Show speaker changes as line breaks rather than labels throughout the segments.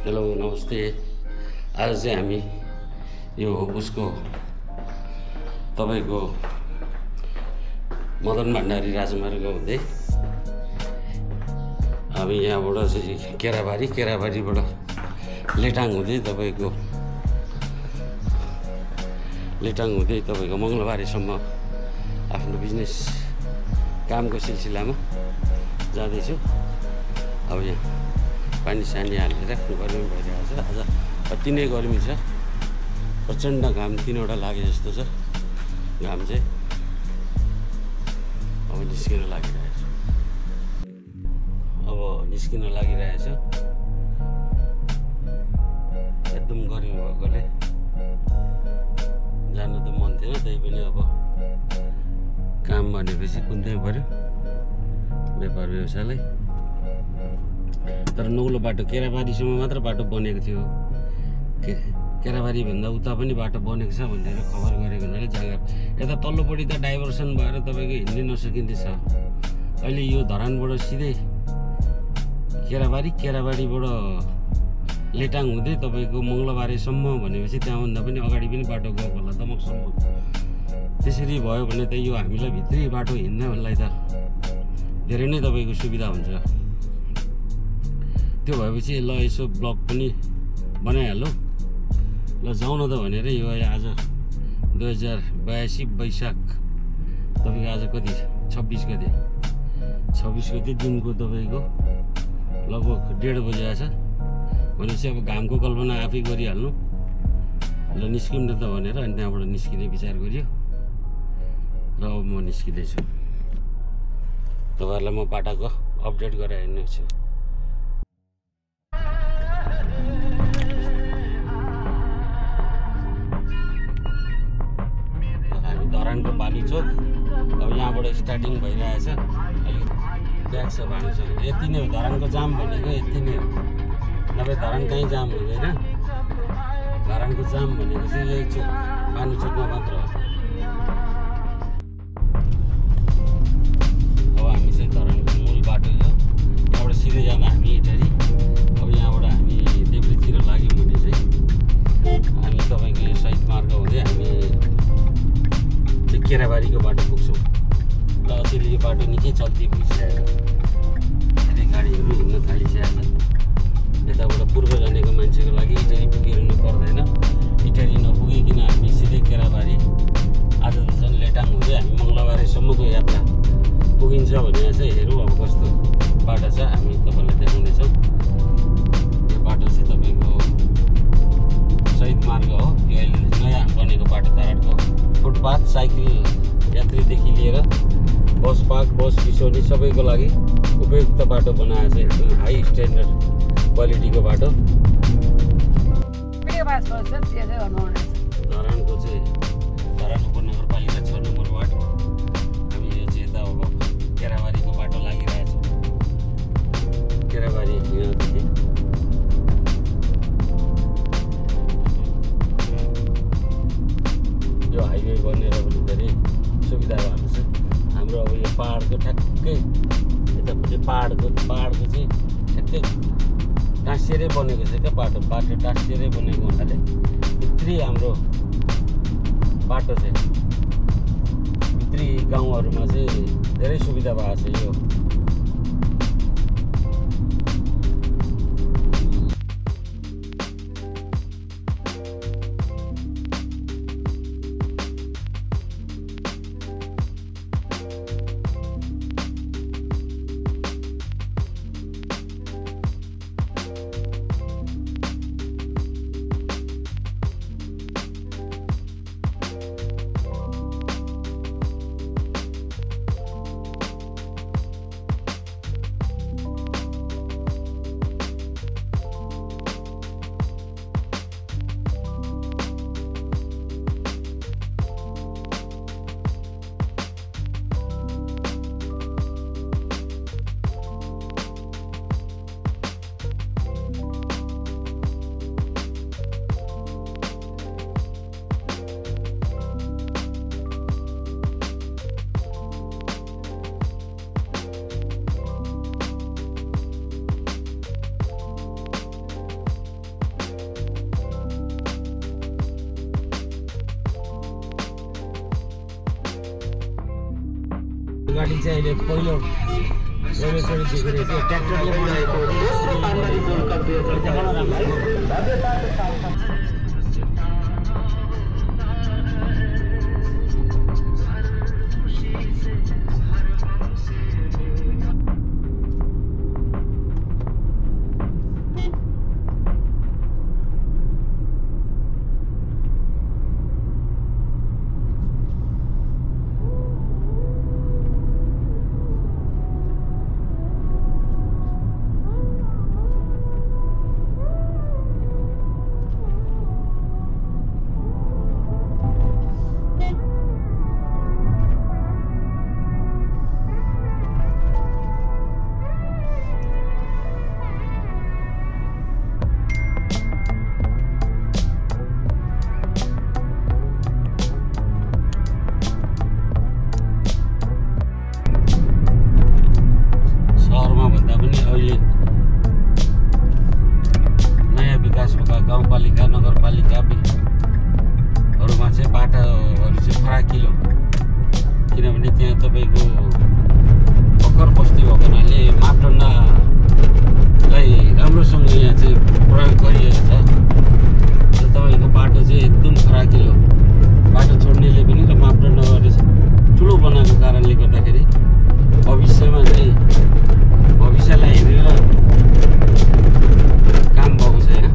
Hello नमस्ते। आज चाहिँ हामी यो उसको तपाईको मदन भण्डारी राजमार्ग हुँदै हामी यहाँबाट चाहिँ केराबारीबाट लेटाङ हुँदै तपाईको मङ्गलबारीसम्म आफ्नो बिजनेस कामको सिलसिलामा जाँदैछु। अब यहाँ पानी सानी हालेर गर्मी भइरहेको छ। आज अति नै गर्मी छ, प्रचण्ड घाम 3वटा लागे जस्तो छ। घाम चाहिँ अब निस्किन लागिरहेछ। एकदम गर्मी भएकोले जानु त मन थिएन, त्यही पनि अब काम भनेपछि कुद्नै पर्यो व्यापार व्यवसायलाई। तर नौलो बाटो केराबारीसम्म मात्र बाटो बनेको थियो। केराबारी भन्दा उता पनि बाटो बनेको छ भनेर खबर गरेको हुनाले जग्गा यता तल्लोपट्टि त डाइभर्सन भएर तपाईँको हिँड्नै नसकिँदैछ। अहिले यो धरानबाट सिधै केराबारीबाट लेटाङ हुँदै तपाईँको मङ्गलबारीसम्म भनेपछि त्यहाँभन्दा पनि अगाडि पनि बाटो गएको होला दमकसम्म। त्यसरी भयो भने त यो हामीलाई भित्री बाटो हिँड्नलाई त धेरै नै तपाईँको सुविधा हुन्छ। त्यो भएपछि ल यसो ब्लक पनि बनाइहाल्नु ल जाउँ न त भनेर यो आज 2082 वैशाख तपाईँको आज कति 26 गते दिनको तपाईँको लगभग 1:30 बजे आएछ भनेपछि अब घामको कल्पना आफै गरिहाल्नु। ल निस्किउँ न त भनेर अनि त्यहाँबाट निस्किने विचार गरियो र अब म निस्किँदैछु। तपाईँहरूलाई म बाटाको अपडेट गराइदिने छु। हामी धरानको बालीचोक अब यहाँबाट स्टार्टिङ भइरहेछ। अलिक ब्याक छ भानुचोक। यति नै हो धरानको जाम भनेको, यति नै हो। नभए धरान कहीँ जाम हुँदैन। धरानको जाम भनेको चाहिँ यही चोक भानुचोकमा मात्र हो। अब हामी चाहिँ धरानको मूल बाटो यो यहाँबाट सिधै जाँदा हामी इटरी। अब यहाँबाट हामी देब्रेतिर लाग्यौँ भने चाहिँ हामी तपाईँको यो शहीद मार्ग हुँदै हामी चाहिँ केराबारीको बाटो पुग्छौँ। र अचेल यो बाटो निकै चल्ती पुगिसकेको, धेरै गाडीहरू हिँड्न थालिसकेको छ। यताबाट पूर्व जानेको मान्छेको लागि इटरी पुगिरहनु पर्दैन। इटरी नपुगिकन हामी सिधै केराबारी आज त झन् लेटाङ हुँदै हामी मङ्गलबारीसम्मको यात्रा पुगिन्छ भने चाहिँ हेरौँ अब कस्तो बाटो छ। हामी तपाईँलाई देखाउनेछौँ। यो बाटो चाहिँ तपाईँको शहीद मार्ग हो। यो अहिले नयाँ बनेको बाटो धरानको फुटपाथ साइकल यात्रीदेखि लिएर बस पार्क बस बिसौनी सबैको लागि उपयुक्त बाटो बनाएको छ। एकदम हाई स्ट्यान्डर्ड क्वालिटीको बाटो। धरानको चाहिँ धरान उपनगरपालिका 6 नम्बर वार्ड। हामी यो चाहिँ यता अब केराबारीको बाटो लागिरहेछ। केराबारी यहाँदेखि यो हाइवे बनेर पनि धेरै सुविधा भएको छ। हाम्रो अब यो पाहाडको ठ्याक्कै यतापट्टि पाहाडको चाहिँ ठ्याक्कै टाँसिएरै बनेको छ क्या बाटो टाँसिएरै बनेको हुनाले भित्री हाम्रो बाटो चाहिँ भित्री गाउँहरूमा चाहिँ धेरै सुविधा भएको छ। यो गाडी चाहिँ अहिले पहिलोचोटि देखेर चाहिँ ट्र्याक्टरले बनाएको देखाउन राम्रो। गाउँपालिका नगरपालिकाहरूमा चाहिँ बाटाहरू चाहिँ फराकिलो, किनभने त्यहाँ तपाईँको भर्खर बस्ती भएको हुनाले मापदण्डलाई राम्रोसँग यहाँ चाहिँ प्रयोग गरिएको छ। र तपाईँको बाटो चाहिँ एकदम फराकिलो, बाटो छोड्नेले पनि र मापदण्डहरू ठुलो बनाएको कारणले गर्दाखेरि भविष्यमा चाहिँ भविष्यलाई हेरेर काम भएको छ। यहाँ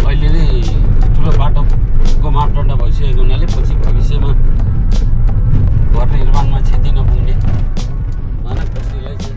अहिले नै ठुलो बाटोको मापदण्ड भइसकेको हुनाले पछि भविष्यमा घर निर्माणमा क्षति नपुग्ने मानव बस्तीलाई चाहिँ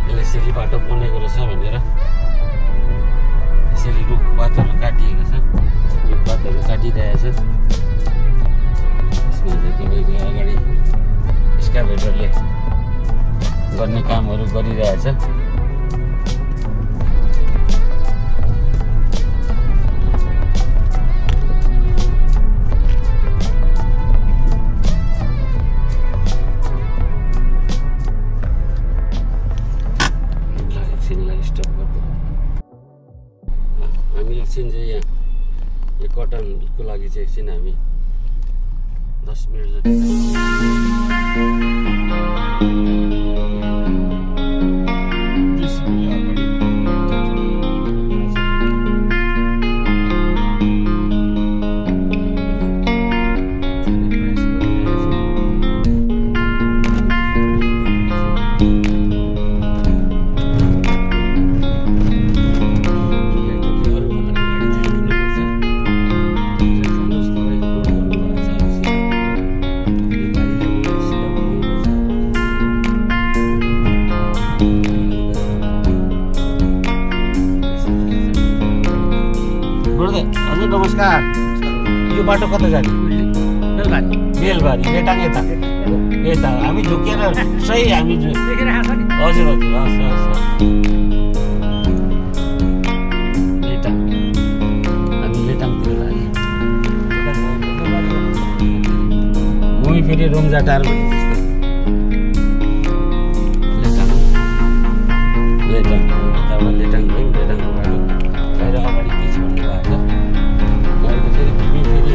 यसले यसरी बाटो बनेको रहेछ भनेर यसरी रुखपातहरू काटिएको छ, रुखपातहरू काटिरहेछ। यसमा चाहिँ तपाईँको अगाडि एक्सकाभेटरले गर्ने कामहरू गरिरहेछ। हामी एकछिन चाहिँ यहाँ यो कटनको लागि चाहिँ एकछिन हामी 10 मिनट जति नमस्कार। यो बाटो कता जाने? बेलबारी रेटाङ यता यता हामी झुकेर सही हामी
देखेर आएको छ नि
हजुर हजुर हस् हस् लेटाङ हामी लेटाङतिर लाग्यो मुई फेरि रुम्जाटार भन्ने जस्तै लेटाङ यताबाट लेटाङ गयौँ लेटाङको बाटो बाहिर अगाडि पिच भन्ने भएको छ अहिले फेरि घुमी फेरि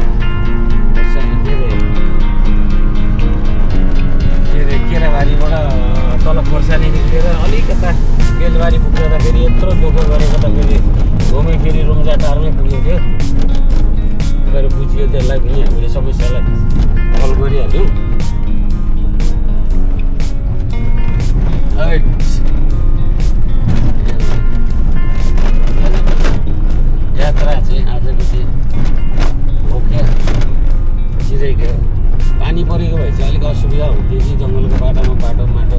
के अरे केराबारीबाट तल खोर्सानी निस्केर अलिकता बेलबारी पुग्दा फेरि यत्रो दुःख गरेको त फेरि घुमी फेरि रुम्जाटारमै पुगिन्थ्यो गएर बुझियो त्यसलाई पनि हामीले समस्यालाई हल गरिहाल्यौँ यात्रा चाहिँ आजको चाहिँ रोक्यो चिरेको पानी परेको भए चाहिँ अलिक असुविधा हुन्थ्यो कि जङ्गलको बाटोमा बाटो माटो